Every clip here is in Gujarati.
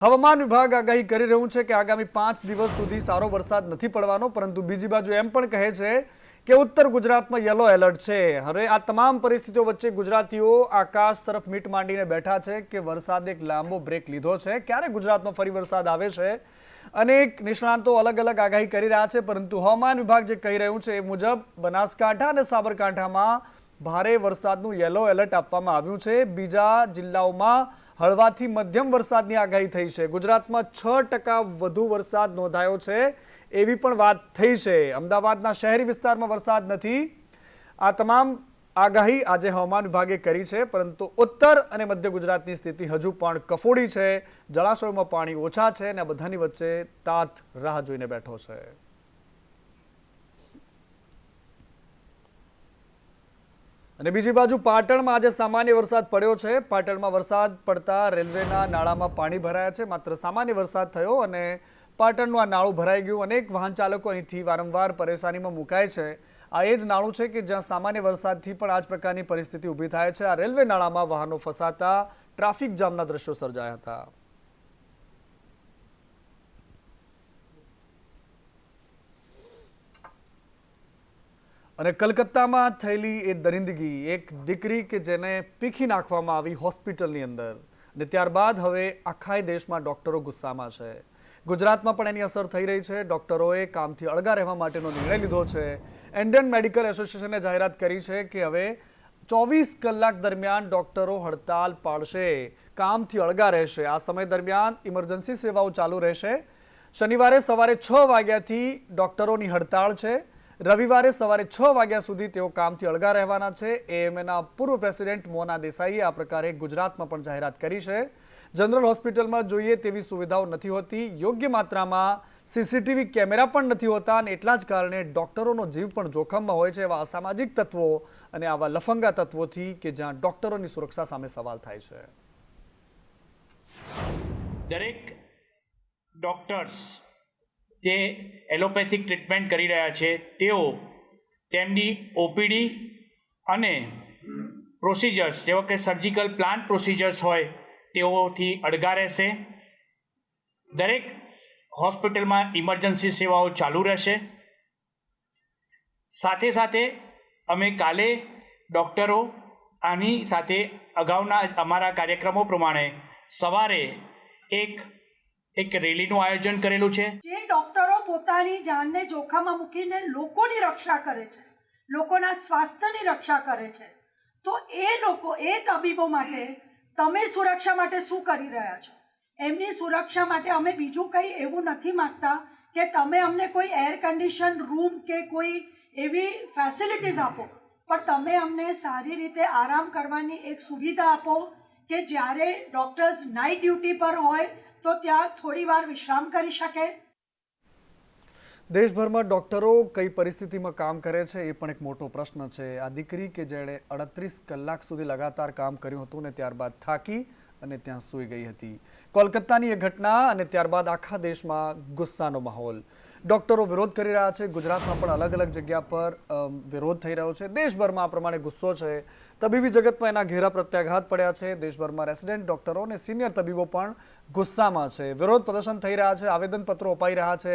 હવામાન વિભાગ આગાહી કરી રહ્યું છે કે આગામી 5 દિવસ સુધી સારો વરસાદ નથી પડવાનો, પરંતુ બીજી બાજુ એમ પણ કહે છે કે ઉત્તર ગુજરાતમાં યલો એલર્ટ છે। હવે આ તમામ પરિસ્થિતિઓ વચ્ચે ગુજરાતીઓ આકાશ તરફ મીટ માંડીને બેઠા છે કે વરસાદ એક લાંબો બ્રેક લીધો છે, ક્યારે ગુજરાતમાં ફરી વરસાદ આવે છે। અનેક નિષ્ણાતો અલગ અલગ આગાહી કરી રહ્યા છે, પરંતુ હવામાન વિભાગ જે કહી રહ્યું છે એ મુજબ બનાસકાંઠા અને સાબરકાંઠામાં ભારે વરસાદનું યલો એલર્ટ આપવામાં આવ્યું છે। બીજા જિલ્લાઓમાં હળવાથી મધ્યમ વરસાદની આગાહી થઈ છે। ગુજરાતમાં 6% વધુ વરસાદ નોંધાયો છે એવી પણ વાત થઈ છે। અમદાવાદના શહેરી વિસ્તારમાં વરસાદ નથી। આ તમામ આગાહી આજે હવામાન વિભાગે કરી છે, પરંતુ ઉત્તર અને મધ્ય ગુજરાતની સ્થિતિ હજુ પણ કફોડી છે। જળાશયોમાં પાણી ઓછા છે અને આ બધાની વચ્ચે તાત રાહ જોઈને બેઠો છે। અને બીજી બાજુ પાટણમાં આજે સામાન્ય વરસાદ પડ્યો છે। પાટણમાં વરસાદ પડતા રેલવેના નાળામાં પાણી ભરાયા છે। માત્ર સામાન્ય વરસાદ થયો અને પાટણનું આ નાળું ભરાઈ ગયું। અનેક વાહન ચાલકો અહીંથી વારંવાર પરેશાનીમાં મુકાય છે। આ એ જ નાળું છે કે જ્યાં સામાન્ય વરસાદથી પણ આ જ પ્રકારની પરિસ્થિતિ ઊભી થાય છે। આ રેલવે નાળામાં વાહનો ફસાતા ટ્રાફિક જામના દ્રશ્યો સર્જાયા હતા। અને કલકત્તામાં થયેલી એ દરિંદગી, એક દીકરી કે જેને પીખી નાખવામાં આવી હોસ્પિટલની અંદર, અને ત્યારબાદ હવે આખા દેશમાં ડોક્ટરો ગુસ્સામાં છે। ગુજરાતમાં પણ એની અસર થઈ રહી છે। ડોક્ટરોએ કામથી અળગા રહેવા માટેનો નિર્ણય લીધો છે। ઇન્ડિયન મેડિકલ એસોસિએશને જાહેરાત કરી છે કે હવે 24 કલાક દરમિયાન ડોક્ટરો હડતાલ પાડશે, કામથી અળગા રહેશે। આ સમય દરમિયાન ઇમરજન્સી સેવાઓ ચાલુ રહેશે। શનિવારે સવારે 6 વાગ્યાથી ડોક્ટરોની હડતાળ છે। રવિવારે સવારે 6 વાગ્યા સુધી તેઓ કામથી અળગા રહેવાના છે। એએમએના પૂર્વ પ્રેસિડેન્ટ મોના દેસાઈએ આ પ્રકારે ગુજરાતમાં પણ જાહેરાત કરી છે। જનરલ હોસ્પિટલમાં જોઈએ તેવી સુવિધાઓ નથી હોતી, યોગ્ય માત્રામાં સીસીટીવી કેમેરા પણ નથી હોતા, અને એટલા જ કારણે ડોક્ટરોનો જીવ પણ જોખમમાં હોય છે। એવા અસામાજિક તત્વો અને આવા લફંગા તત્વોથી કે જ્યાં ડોક્ટરોની સુરક્ષા સામે સવાલ થાય છે। દરેક ડોક્ટર્સ જે એલોપેથિક ટ્રીટમેન્ટ કરી રહ્યા છે તેઓ તેમની ઓપીડી અને પ્રોસિજર્સ જેવા કે સર્જિકલ પ્લાન્ટ પ્રોસિજર્સ હોય તેઓથી અળગા રહેશે। દરેક હોસ્પિટલમાં ઇમરજન્સી સેવાઓ ચાલુ રહેશે। સાથે સાથે અમે કાલે ડૉક્ટરો આની સાથે અગાઉના અમારા કાર્યક્રમો પ્રમાણે સવારે એક રેલીનું આયોજન કરેલું છે। જે ડોક્ટરો પોતાની જાનને જોખમમાં મૂકીને લોકોની રક્ષા કરે છે, લોકોના સ્વાસ્થ્યની રક્ષા કરે છે, તો એ તબીબો માટે તમે સુરક્ષા માટે શું કરી રહ્યા છો? એમની સુરક્ષા માટે અમે બીજું કંઈ એવું નથી માગતા કે તમે અમને કોઈ એર કન્ડિશન રૂમ કે કોઈ એવી ફેસિલિટીઝ આપો, પણ તમે અમને સારી રીતે આરામ કરવાની એક સુવિધા આપો કે જ્યારે ડૉક્ટર્સ નાઇટ ડ્યુટી પર હોય તો ત્યાં થોડી વાર વિશ્રામ કરી શકે। દેશભરમાં ડોક્ટરો કઈ પરિસ્થિતિમાં કામ કરે છે એ પણ એક મોટો પ્રશ્ન છે। આ દીકરી કે જેણે 38 કલાક સુધી લગાતાર કામ કર્યું હતું ને ત્યારબાદ થાકી અને ત્યાં સૂઈ ગઈ હતી। કોલકાતાની એ ઘટના અને ત્યારબાદ આખા દેશમાં ગુસ્સાનો માહોલ। ડોક્ટરો વિરોધ કરી રહ્યા છે। ગુજરાતમાં પણ અલગ અલગ જગ્યા પર વિરોધ થઈ રહ્યો છે। દેશભરમાં આ પ્રમાણે ગુસ્સો છે। તબીબી જગતમાં એના ઘેરા પ્રત્યાઘાત પડ્યા છે। દેશભરમાં રેસિડેન્ટ ડોક્ટરો અને સિનિયર તબીબો પણ ગુસ્સામાં છે। વિરોધ પ્રદર્શન થઈ રહ્યા છે, આવેદનપત્રો અપાઈ રહ્યા છે।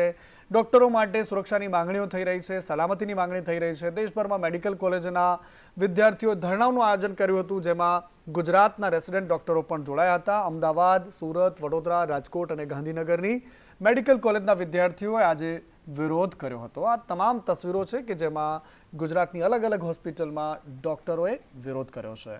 ડોક્ટરો માટે સુરક્ષાની માંગણીઓ થઈ રહી છે, સલામતીની માંગણી થઈ રહી છે। દેશભરમાં મેડિકલ કોલેજના વિદ્યાર્થીઓ ધરણાનું આયોજન કર્યું હતું, જેમાં ગુજરાતના રેસિડેન્ટ ડોક્ટરો પણ જોડાયા હતા। અમદાવાદ, સુરત, વડોદરા, રાજકોટ અને ગાંધીનગરની મેડિકલ કોલેજના વિદ્યાર્થીઓએ આજે વિરોધ કર્યો હતો। આ તમામ તસવીરો છે કે જેમાં ગુજરાતની અલગ અલગ હોસ્પિટલમાં ડોક્ટરોએ વિરોધ કર્યો છે।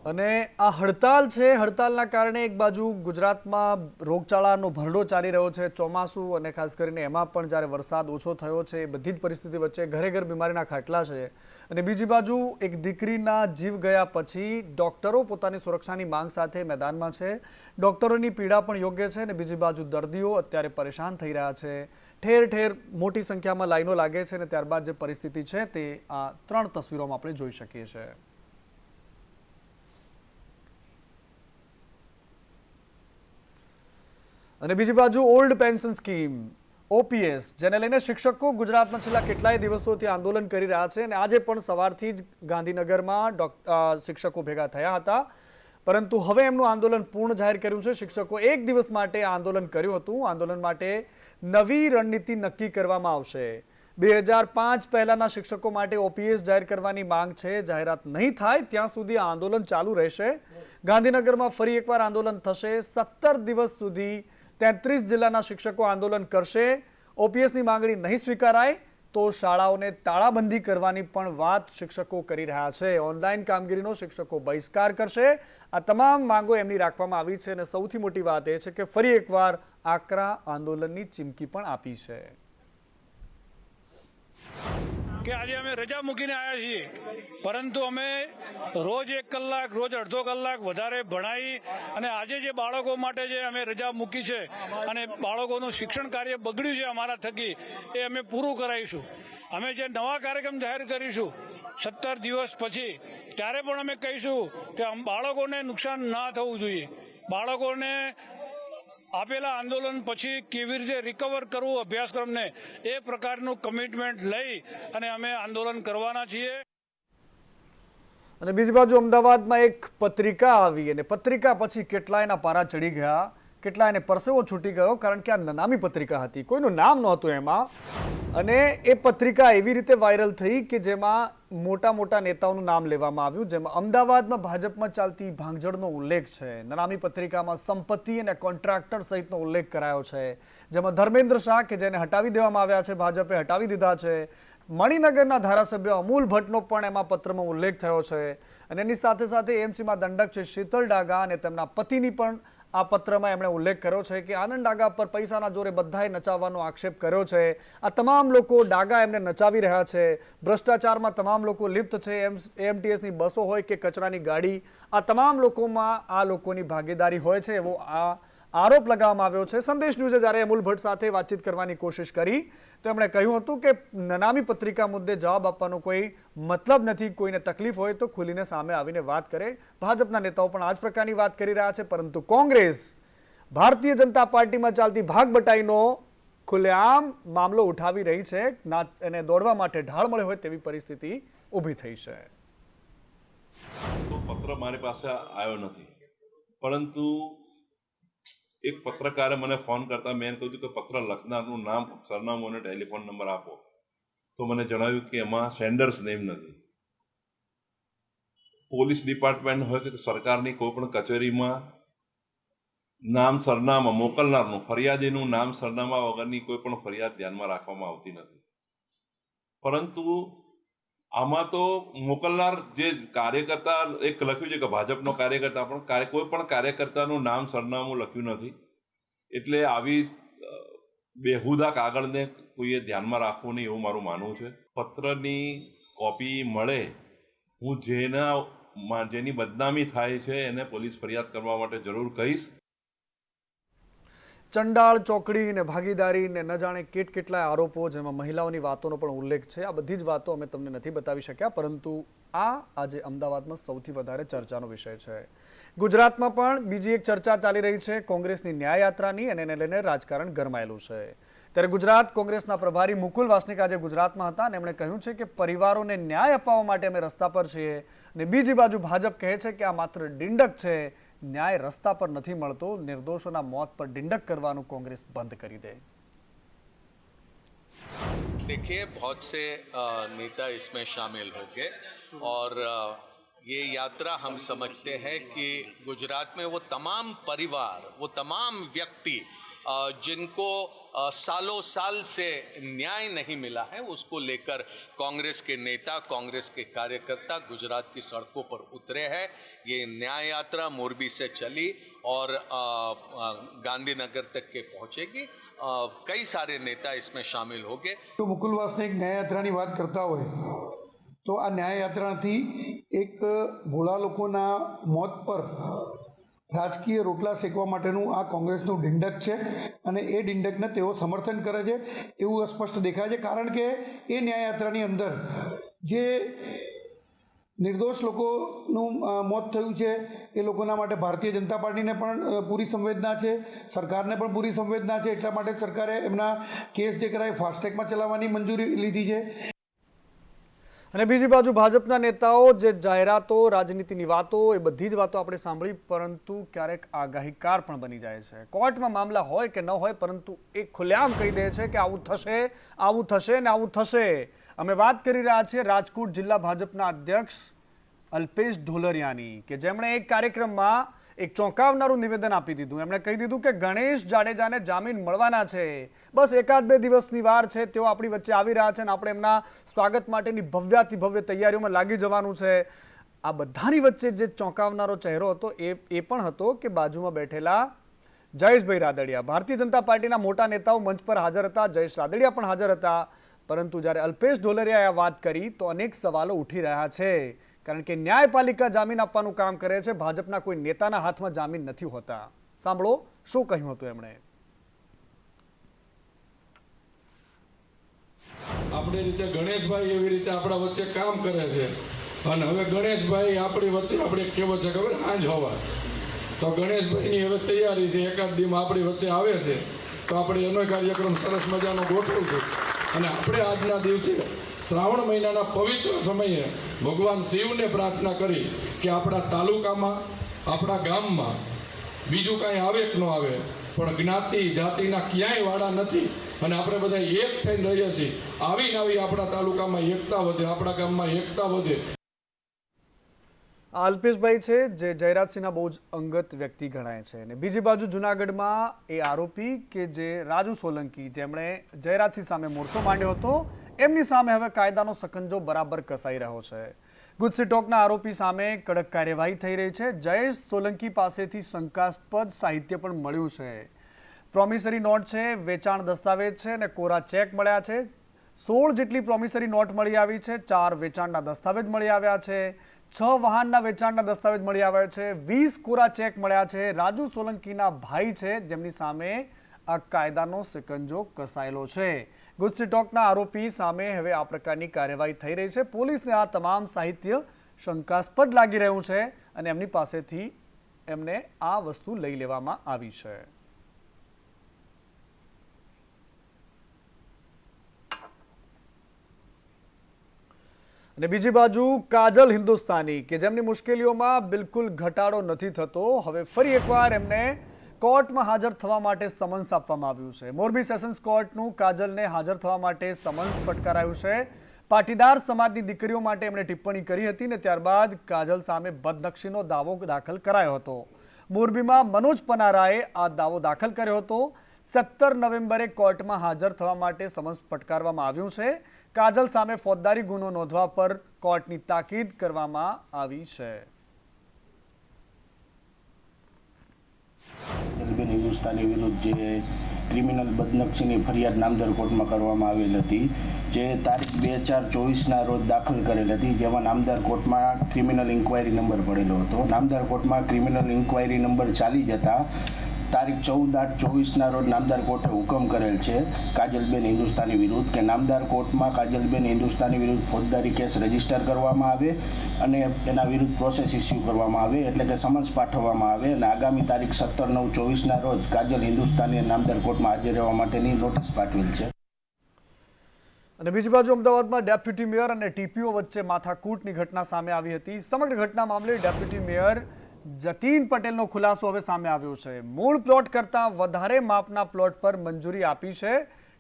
અને આ હડતાલ છે, હડતાલના કારણે એક બાજુ ગુજરાતમાં રોગચાળાનો ભરડો ચાલી રહ્યો છે। ચોમાસું અને ખાસ કરીને એમાં પણ જ્યારે વરસાદ ઓછો થયો છે, એ બધી જ પરિસ્થિતિ વચ્ચે ઘરે ઘર બીમારીના ખાટલા છે। અને બીજી બાજુ એક દીકરીના જીવ ગયા પછી ડોક્ટરો પોતાની સુરક્ષાની માંગ સાથે મેદાનમાં છે। ડોક્ટરોની પીડા પણ યોગ્ય છે, અને બીજી બાજુ દર્દીઓ અત્યારે પરેશાન થઈ રહ્યા છે। ઠેર ઠેર મોટી સંખ્યામાં લાઈનો લાગે છે, અને ત્યારબાદ જે પરિસ્થિતિ છે તે આ 3 તસવીરોમાં આપણે જોઈ શકીએ છીએ। અને બીજી બાજુ ઓલ્ડ પેન્શન સ્કીમ ઓપીએસ જેને લઈને શિક્ષકો ગુજરાતમાં છેલ્લા કેટલાય દિવસોથી આંદોલન કરી રહ્યા છે અને આજે પણ સવારથી જ ગાંધીનગરમાં શિક્ષકો ભેગા થયા હતા, પરંતુ હવે એમનું આંદોલન પૂર્ણ જાહેર કર્યું છે. શિક્ષકો એક દિવસ માટે આંદોલન કર્યું હતું. આંદોલન માટે નવી રણનીતિ નક્કી કરવામાં આવશે. 2005 પહેલાના શિક્ષકો માટે ઓપીએસ જાહેર કરવાની માંગ છે. જાહેરાત નહીં થાય ત્યાં સુધી આ આંદોલન ચાલુ રહેશે. ગાંધીનગરમાં ફરી એકવાર આંદોલન થશે. 17 દિવસ સુધી 33 જિલ્લાના શિક્ષકો આંદોલન કરશે. ઓપીએસની માંગણી નહીં સ્વીકારાય તો શાળાઓને તાળાબંધી કરવાની પણ વાત શિક્ષકો કરી રહ્યા છે. ઓનલાઈન કામગીરીનો શિક્ષકો બહિષ્કાર કરશે. આ તમામ માંગો એમની રાખવામાં આવી છે અને સૌથી મોટી વાત એ છે કે ફરી એકવાર આકરા આંદોલનની ચીમકી પણ આપી છે. કે આજે અમે રજા મૂકીને આવ્યા છીએ, પરંતુ અમે રોજ 1 કલાક, રોજ અડધો કલાક વધારે ભણાવી અને આજે જે બાળકો માટે જે અમે રજા મૂકી છે અને બાળકોનું શિક્ષણ કાર્ય બગડ્યું છે અમારા થકી, એ અમે પૂરું કરાવીશું. અમે જે નવા કાર્યક્રમ જાહેર કરીશું 17 દિવસ પછી, ત્યારે પણ અમે કહીશું કે બાળકોને નુકસાન ના થવું જોઈએ. બાળકોને આપેલા આંદોલન પછી કેવી રીતે રિકવર કરવું અભ્યાસક્રમને, એ પ્રકારનું કમિટમેન્ટ લઈ અને અમે આંદોલન કરવાના છીએ. અને બીજી બાજુ અમદાવાદમાં એક પત્રિકા આવી અને પત્રિકા પછી કેટલાયના પારા ચડી ગયા, કેટલાયને પરસેવો છૂટી ગયો, કારણ કે આ નનામી પત્રિકા હતી, કોઈનું નામ નહોતું એમાં. અને એ પત્રિકા એવી રીતે વાયરલ થઈ કે જેમાં મોટા મોટા નેતાઓનું નામ લેવામાં આવ્યું, જેમાં અમદાવાદમાં ભાજપમાં ચાલતી ભાંગજળનો ઉલ્લેખ છે. નનામી પત્રિકામાં સંપત્તિ અને કોન્ટ્રાક્ટર સહિતનો ઉલ્લેખ કરાયો છે, જેમાં ધર્મેન્દ્ર શાહ કે જેને હટાવી દેવામાં આવ્યા છે, ભાજપે હટાવી દીધા છે, મણિનગરના ધારાસભ્ય અમૂલ ભટ્ટનો પણ એમાં પત્રમાં ઉલ્લેખ થયો છે. અને એની સાથે સાથે એએમસીમાં દંડક છે શીતલ ડાગા અને તેમના પતિની પણ આ પત્રમાં એમણે ઉલ્લેખ કર્યો છે કે આનંદ ડાગા પર પૈસાના જોરે બધાએ નચાવવાનો આક્ષેપ કર્યો છે. આ તમામ લોકો ડાગા એમને નચાવી રહ્યા છે. ભ્રષ્ટાચારમાં તમામ લોકો લિપ્ત છે. એએમટીએસની બસો હોય કે કચરાની ગાડી, આ તમામ લોકોમાં આ લોકોની ભાગીદારી હોય છે, એવો આ આરોપ લગાવવામાં આવ્યો છે. સંદેશ ન્યૂઝે જ્યારે અમૂલ ભટ્ટ સાથે વાતચીત કરવાની કોશિશ કરી તો એમણે કહ્યું હતું કે નનામી પત્રિકા મુદ્દે જવાબ આપવાનો કોઈ મતલબ નથી. કોઈને તકલીફ હોય તો ખુલીને સામે આવીને વાત કરે. ભાજપના નેતાઓ પણ આ જ પ્રકારની વાત કરી રહ્યા છે, પરંતુ કોંગ્રેસ ભારતીય જનતા પાર્ટીમાં ચાલતી ભાગબટાઈનો ખુલ્લેઆમ મામલો ઉઠાવી રહી છે. એને દોડવા માટે ઢાળ મળે હોય તેવી પરિસ્થિતિ ઊભી થઈ છે. પત્ર મારી પાસે આવ્યો નથી, પરંતુ એક પત્રકારે મને ફોન કરતા મેં કહ્યું કે પત્ર લખનારનું નામ, સરનામું અને ટેલિફોન નંબર આપો. તો મને જણાવ્યું કે એમાં સેન્ડર્સ નેમ નથી. પોલીસ ડિપાર્ટમેન્ટ હોય કે સરકારની કોઈ પણ કચેરીમાં નામ સરનામા મોકલનારનું, ફરિયાદીનું નામ સરનામા વગરની કોઈ પણ ફરિયાદ ધ્યાનમાં રાખવામાં આવતી નથી. પરંતુ આમાં તો મોકલનાર જે કાર્યકર્તા એક લખ્યું છે કે ભાજપનો કાર્યકર્તા, પણ કોઈ પણ કાર્યકર્તાનું નામ સરનામું લખ્યું નથી. એટલે આવી બેહુદા કાગળને કોઈએ ધ્યાનમાં રાખવું નહીં એવું મારું માનવું છે. પત્રની કોપી મળે, હું જેની બદનામી થાય છે એને પોલીસ ફરિયાદ કરવા માટે જરૂર કહીશ. ચંડાળ ચોકડી ને ભાગીદારી ને ન જાણે કેટલાય આરોપો, જેમાં મહિલાઓની વાતોનો પણ ઉલ્લેખ છે. આ બધી જ વાતો અમે તમને નથી બતાવી શક્યા, પરંતુ આ આજે અમદાવાદમાં સૌથી વધારે ચર્ચાનો વિષય છે. ગુજરાતમાં પણ બીજી એક ચર્ચા ચાલી રહી છે કોંગ્રેસની ન્યાયયાત્રાની, અને એને લઈને રાજકારણ ગરમાયેલું છે. ત્યારે ગુજરાત કોંગ્રેસના પ્રભારી મુકુલ વાસનિક આજે ગુજરાતમાં હતા અને એમણે કહ્યું છે કે પરિવારોને ન્યાય અપાવવા માટે અમે રસ્તા પર છીએ. અને બીજી બાજુ ભાજપ કહે છે કે આ માત્ર ડિંડક છે, न्याय रस्ता पर नहीं મળતો, निर्दोषों मौत पर डिंडक करवानु कांग्रेस बंद कर दे. देखिए, बहुत से नेता इसमें शामिल होंगे और ये यात्रा हम समझते हैं कि गुजरात में वो तमाम परिवार, वो तमाम व्यक्ति जिनको सालों साल से न्याय नहीं मिला है, उसको लेकर कांग्रेस के नेता, कांग्रेस के कार्यकर्ता गुजरात की सड़कों पर उतरे हैं. ये न्याय यात्रा मोरबी से चली और गांधीनगर तक के पहुंचेगी. कई सारे नेता इसमें शामिल होंगे. तो मुकुल वासनिक न्याय यात्राની વાત કરતા હોય તો આ ન્યાય યાત્રાથી એક ભોળા લોકોના મોત પર રાજકીય રોટલા શેકવા માટેનું આ કોંગ્રેસનું ડિંડક છે અને એ ડિંડકને તેઓ સમર્થન કરે છે એવું સ્પષ્ટ દેખાય છે. કારણ કે એ ન્યાય યાત્રાની અંદર જે નિર્દોષ લોકોનું મોત થયું છે એ લોકોના માટે ભારતીય જનતા પાર્ટીને પણ પૂરી સંવેદના છે, સરકારને પણ પૂરી સંવેદના છે. એટલા માટે જ સરકારે એમના કેસ જે કરાય ફાસ્ટ્રેકમાં ચલાવવાની મંજૂરી લીધી છે. અને બીજી બાજુ ભાજપના નેતાઓ જે જાહેરાતો, રાજનીતિની વાતો, એ બધી જ વાતો આપણે સાંભળી, પરંતુ ક્યારેક આગાહીકાર પણ બની જાય છે. કોર્ટમાં મામલા હોય કે ન હોય, પરંતુ એ ખુલ્લેઆમ કહી દે છે કે આવું થશે, આવું થશે ને આવું થશે. અમે વાત કરી રહ્યા છીએ રાજકોટ જિલ્લા ભાજપના અધ્યક્ષ અલ્પેશ ઢોલરિયાની, કે જેમણે એક કાર્યક્રમમાં એક ચોંકાવનારું નિવેદન આપી દીધું. એમણે કહી દીધું કે ગણેશ જાડેજાને જામીન મળવાના છે, બસ 1-2 દિવસની વાર છે, તેઓ આપણી વચ્ચે આવી રહ્યા છે અને આપણે એમના સ્વાગત માટેની ભવ્યાતિ ભવ્ય તૈયારીઓમાં લાગી જવાનું છે. આ બધાની વચ્ચે જે ચોંકાવનારો ચહેરો હતો એ પણ હતો કે બાજુમાં બેઠેલા જયેશભાઈ રાદડિયા, ભારતીય જનતા પાર્ટીના મોટા નેતાઓ મંચ પર હાજર હતા, જયેશ રાદડિયા પણ હાજર હતા. પરંતુ જ્યારે અલ્પેશ ઢોલરિયાએ આ વાત કરી તો અનેક સવાલો ઉઠી રહ્યા છે, કારણ કે ન્યાયપાલિકા જામીન આપવાનું કામ કરે છે, ભાજપના કોઈ નેતાના હાથમાં જામીન નથી હોતા. સાંભળો શું કહ્યું હતું એમણે. આપણી રીતે ગણેશભાઈ એવી રીતે આપણા વચ્ચે કામ કરે છે, અને હવે ગણેશભાઈ આપણી વચ્ચે આપણે કેવો છે ખબર, સાંજ હોવા તો ગણેશભાઈની હવે તૈયારી છે, 1 દીમાં આપણી વચ્ચે આવે છે તો આપણે એનો કાર્યક્રમ સરસ મજાનો ગોઠવીશું. અને આપણે આજના દિવસે શ્રાવણ મહિનાના પવિત્ર સમયે ભગવાન શિવને પ્રાર્થના કરી કે આપણા તાલુકામાં, આપણા ગામમાં બીજું કાંઈ આવે કે ન આવે, પણ જ્ઞાતિ જાતિના ક્યાંય વાળા નથી અને આપણે બધા એક થઈને રહીએ છીએ. આવીને આવી આપણા તાલુકામાં એકતા વધે, આપણા ગામમાં એકતા વધે. અલ્પેશભાઈ છે જે જયરાજસિંહના બહુ જ અંગત વ્યક્તિ ગણાય છે. અને બીજી બાજુ જૂનાગઢમાં એ આરોપી કે જે રાજુ સોલંકી, જેમણે જયરાજસિંહ સામે મોરચો માંડ્યો હતો, એમની સામે હવે કાયદાનો સકંજો બરાબર કસાઈ રહ્યો છે. ગુજસી ટોકના આરોપી સામે કડક કાર્યવાહી થઈ રહી છે. જયેશ સોલંકી પાસેથી શંકાસ્પદ સાહિત્ય પણ મળ્યું છે. પ્રોમિસરી નોટ છે, વેચાણ દસ્તાવેજ છે અને કોરા ચેક મળ્યા છે. 16 જેટલી પ્રોમિસરી નોટ મળી આવી છે, 4 વેચાણના દસ્તાવેજ મળી આવ્યા છે, 6 વાહનના વેચાણના દસ્તાવેજ મળી આવ્યા છે, 20 કોરા ચેક મળ્યા છે. રાજુ સોલંકીના ભાઈ છે જેમની સામે આ કાયદાનો સિકંજો કસાયેલો છે. ગુજસી ટોકના આરોપી સામે હવે આ પ્રકારની કાર્યવાહી થઈ રહી છે. પોલીસને આ તમામ સાહિત્ય શંકાસ્પદ લાગી રહ્યું છે અને એમની પાસેથી એમને આ વસ્તુ લઈ લેવામાં આવી છે. અને બીજી બાજુ કાજલ હિન્દુસ્તાની, કે જેમની મુશ્કેલીઓમાં બિલકુલ ઘટાડો નથી થતો, હવે ફરી એકવાર એમને કોર્ટમાં હાજર થવા માટે સમન્સ આપવામાં આવ્યું છે. મોરબી સેશન્સ કોર્ટનું કાજલને હાજર થવા માટે સમન્સ ફટકારાયું છે. પાટીદાર સમાજની દીકરીઓ માટે એમણે ટિપ્પણી કરી હતી ને ત્યારબાદ કાજલ સામે બદનક્ષીનો દાવો દાખલ કરાયો હતો. મોરબીમાં મનોજ પનારાએ આ દાવો દાખલ કર્યો હતો. 17 નવેમ્બરે કોર્ટમાં હાજર થવા માટે સમન્સ ફટકારવામાં આવ્યું છે. કાજલ સામે ફોજદારી ગુનો નોંધવા પર કોર્ટની તાકીદ કરવામાં આવી છે. કાજલબેન હિન્દુસ્તાની વિરુદ્ધ જે ક્રિમિનલ બદનક્ષીની ફરિયાદ નામદાર કોર્ટમાં કરવામાં આવેલ હતી, જે તારીખ 2/4/24ના રોજ દાખલ કરેલ હતી, જેમાં નામદાર કોર્ટમાં ક્રિમિનલ ઇન્ક્વાયરી નંબર પડેલો હતો. નામદાર કોર્ટમાં ક્રિમિનલ ઇન્ક્વાયરી નંબર ચાલી જતા તારીખ 14/8/24ના રોજ નામદાર કોર્ટે હુકમ કરેલ છે કાજલબેન હિન્દુસ્તાની વિરુદ્ધ કે નામદાર કોર્ટમાં કાજલબેન હિન્દુસ્તાની વિરુદ્ધ ફોજદારી કેસ રજીસ્ટર કરવામાં આવે અને એના વિરુદ્ધ પ્રોસેસ ઇસ્યુ કરવામાં આવે, એટલે કે સમન્સ પાઠવવામાં આવે અને આગામી તારીખ 17/9/24ના રોજ કાજલ હિન્દુસ્તાની નામદાર કોર્ટમાં હાજર રહેવા માટેની નોટિસ પાઠવેલ છે. અને બીજી બાજુ અમદાવાદમાં ડેપ્યુટી મેયર અને ટીપીઓ વચ્ચે માથાકૂટની ઘટના સામે આવી હતી. સમગ્ર ઘટના મામલે ડેપ્યુટી મેયર જતીન પટેલનો ખુલાસો હવે સામે આવ્યો છે. મૂળ પ્લોટ કરતાં વધારે માપના પ્લોટ પર મંજૂરી આપી છે.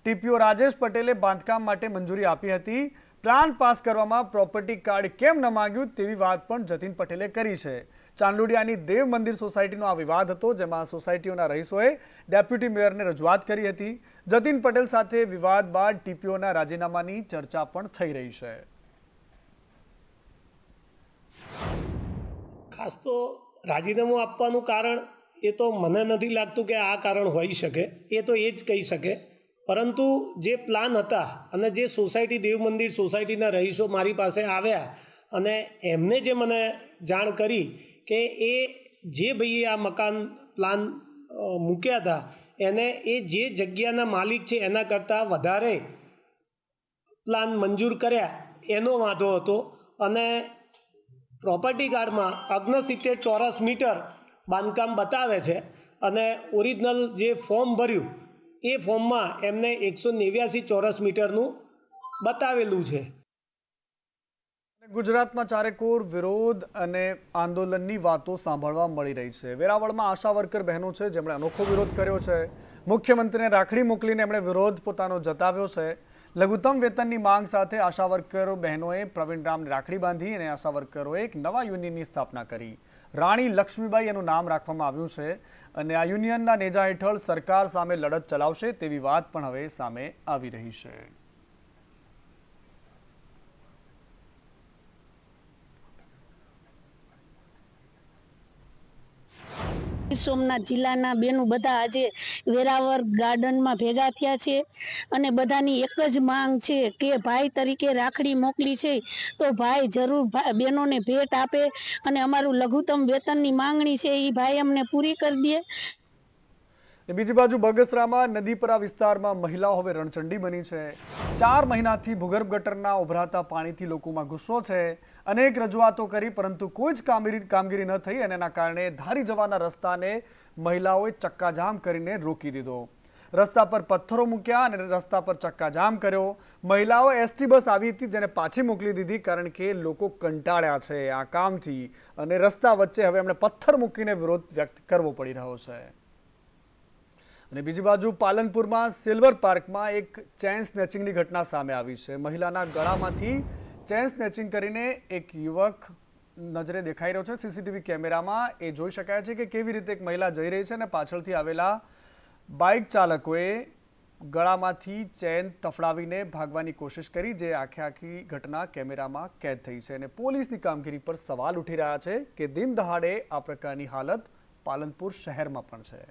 ટીપીઓ રાજેશ પટેલે બાંધકામ માટે મંજૂરી આપી હતી. પ્લાન પાસ કરવામાં પ્રોપર્ટી કાર્ડ કેમ ન માંગ્યું તેવી વાત પણ જતીન પટેલે કરી છે. ચાંદલોડિયાની દેવ મંદિર સોસાયટીનો આ વિવાદ હતો, જેમાં સોસાયટીઓના રહીશોએ ડેપ્યુટી મેયરને રજૂઆત કરી હતી. જતીન પટેલ સાથે વિવાદ બાદ ટીપીઓના રાજીનામાની ચર્ચા પણ થઈ રહી છે. ખાસ તો રાજીનામું આપવાનું કારણ એ તો મને નથી લાગતું કે આ કારણ હોઈ શકે, એ તો એ જ કહી શકે. પરંતુ જે પ્લાન હતા અને જે સોસાયટી દેવ મંદિર સોસાયટીના રહીશો મારી પાસે આવ્યા અને એમને જે મને જાણ કરી કે એ જે ભાઈએ આ મકાન પ્લાન મૂક્યા હતા એને એ જે જગ્યાના માલિક છે એના કરતાં વધારે પ્લાન મંજૂર કર્યા એનો વાંધો હતો. અને પ્રોપર્ટી કાર્ડમાં 69 ચોરસ મીટર બાંધકામ બતાવે છે અને ઓરિજિનલ જે ફોર્મ ભર્યું એ ફોર્મમાં એમને 189 ચોરસ મીટરનું બતાવેલું છે. ગુજરાતમાં ચારેકોર વિરોધ અને આંદોલનની વાતો સાંભળવા મળી રહી છે. વેરાવળમાં આશા વર્કર બહેનો છે જેમણે અનોખો વિરોધ કર્યો છે. મુખ્યમંત્રીને રાખડી મોકલીને એમણે વિરોધ પોતાનો જતાવ્યો છે. લઘુત્તમ વેતનની માંગ સાથે આશા વર્કરો બહેનોએ પ્રવીણ રામને રાખડી બાંધી અને આશા વર્કરોએ એક નવા યુનિયનની સ્થાપના કરી. રાણી લક્ષ્મીબાઈ એનું નામ રાખવામાં આવ્યું છે અને આ યુનિયનના નેજા હેઠળ સરકાર સામે લડત ચલાવશે તેવી વાત પણ હવે સામે આવી રહી છે. સોમનાથ જિલ્લાના બેનું બધા આજે વેરાવળ ગાર્ડનમાં ભેગા થયા છે અને બધાની એક જ માંગ છે કે ભાઈ તરીકે રાખડી મોકલી છે તો ભાઈ જરૂર બહેનોને ભેટ આપે અને અમારું લઘુત્તમ વેતનની માંગણી છે એ ભાઈ અમને પૂરી કરી દે. બીજી બાજુ બગસરામાં નદીપરા વિસ્તારમાં મહિલાઓ હવે રણચંડી બની છે. 4 મહિનાથી ભૂગર્ભ ગટરના ઉભરાતા પાણીથી લોકોમાં ગુસ્સો છે. અનેક રજૂઆતો કરી પરંતુ કોઈ જ કામગીરી ન થઈ અને એના કારણે ધારી જવાના રસ્તાને મહિલાઓએ ચક્કાજામ કરીને રોકી દીધો. રસ્તા પર પથ્થરો મૂક્યા અને રસ્તા પર ચક્કાજામ કર્યો. મહિલાઓ એસટી બસ આવી હતી જેને પાછી મોકલી દીધી કારણ કે લોકો કંટાળ્યા છે આ કામથી અને રસ્તા વચ્ચે હવે એમણે પથ્થર મૂકીને વિરોધ વ્યક્ત કરવો પડી રહ્યો છે. અને બીજી બાજુ પાલનપુરમાં સિલ્વર પાર્કમાં એક ચેન સ્નેચિંગની ઘટના સામે આવી છે. મહિલાના ગળામાંથી ચેન સ્નેચિંગ કરીને એક યુવક નજરે દેખાઈ રહ્યો છે. સીસીટીવી કેમેરામાં એ જોઈ શકાય છે કે કેવી રીતે એક મહિલા જઈ રહી છે અને પાછળથી આવેલા બાઇક ચાલકોએ ગળામાંથી ચેન તફડાવીને ભાગવાની કોશિશ કરી, જે આખી ઘટના કેમેરામાં કેદ થઈ છે. અને પોલીસની કામગીરી પર સવાલ ઉઠી રહ્યા છે કે દિન દહાડે આ પ્રકારની હાલત પાલનપુર શહેરમાં પણ છે.